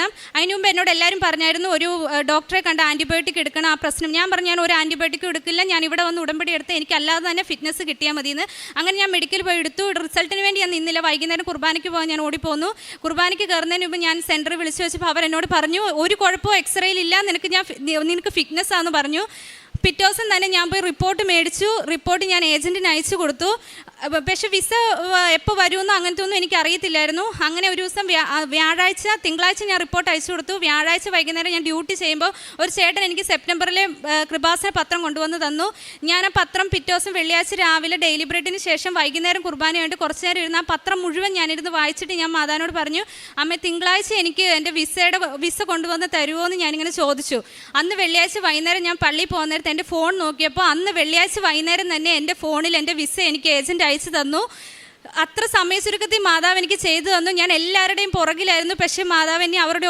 എടുക്കാം. അതിന് മുമ്പ് എന്നോട് എല്ലാവരും പറഞ്ഞായിരുന്നു ഒരു ഡോക്ടറെ കണ്ട് ആൻറ്റിബയോട്ടിക് എടുക്കണം, ആ പ്രശ്നം. ഞാൻ പറഞ്ഞു ഞാൻ ഒരു ആൻറ്റിബയോട്ടിക്കും എടുക്കില്ല, ഞാൻ ഇവിടെ വന്ന് ഉടമ്പടി എടുത്ത് എനിക്കല്ലാതെ തന്നെ ഫിറ്റ്നസ് കിട്ടിയാൽ മതിയെന്ന്. അങ്ങനെ ഞാൻ മെഡിക്കൽ പോയി എടുത്തു. റിസൾട്ടിന് വേണ്ടി ഞാൻ നിന്നില്ല. വൈകുന്നേരം കുർബാനയ്ക്ക് പോകാൻ ഞാൻ ഓടിപ്പോന്നു. കുർബാനയ്ക്ക് കയറുന്നതിന് മുമ്പ് ഞാൻ സെൻറ്ററിൽ വിളിച്ചു വെച്ചപ്പോൾ അവരെന്നോട് പറഞ്ഞു ഒരു കുഴപ്പവും എക്സ്റേയിലില്ല, നിനക്ക് ഫിറ്റ്നസ് ആണെന്ന് പറഞ്ഞു. പിറ്റേ ദിവസം തന്നെ ഞാൻ പോയി റിപ്പോർട്ട് മേടിച്ചു. റിപ്പോർട്ട് ഞാൻ ഏജൻറ്റിന് അയച്ചു കൊടുത്തു. പക്ഷേ വിസ എപ്പോൾ വരുമെന്നോ അങ്ങനത്തെ ഒന്നും എനിക്കറിയത്തില്ലായിരുന്നു. അങ്ങനെ ഒരു ദിവസം തിങ്കളാഴ്ച ഞാൻ റിപ്പോർട്ട് അയച്ചു കൊടുത്തു. വ്യാഴാഴ്ച വൈകുന്നേരം ഞാൻ ഡ്യൂട്ടി ചെയ്യുമ്പോൾ ഒരു ചേട്ടൻ എനിക്ക് സെപ്റ്റംബറിലെ കൃപാസന പത്രം കൊണ്ടുവന്ന് തന്നു. ഞാൻ ആ പത്രം പിറ്റേ ദിവസം വെള്ളിയാഴ്ച രാവിലെ ഡെയിലി ബ്രെഡിന് ശേഷം വൈകുന്നേരം കുർബാനയായിട്ട് കുറച്ച് നേരം ഇരുന്ന് ആ പത്രം മുഴുവൻ ഞാനിരുന്ന് വായിച്ചിട്ട് ഞാൻ മാതാവിനോട് പറഞ്ഞു, അമ്മ തിങ്കളാഴ്ച എനിക്ക് എൻ്റെ വിസ കൊണ്ടുവന്ന് തരുമോ എന്ന് ഞാനിങ്ങനെ ചോദിച്ചു. അന്ന് വെള്ളിയാഴ്ച വൈകുന്നേരം ഞാൻ പള്ളിയിൽ പോകുന്ന നേരത്തെ എൻ്റെ ഫോൺ നോക്കിയപ്പോൾ അന്ന് വെള്ളിയാഴ്ച വൈകുന്നേരം തന്നെ എൻ്റെ ഫോണിൽ എൻ്റെ വിസ എനിക്ക് ഏജൻറ്റ് അയച്ചു തന്നു. അത്ര സമയ ചുരുക്കത്തിൽ മാതാവ് എനിക്ക് ചെയ്തു തന്നു. ഞാൻ എല്ലാവരുടെയും പുറകിലായിരുന്നു. പക്ഷേ മാതാവ് എന്നെ അവരുടെ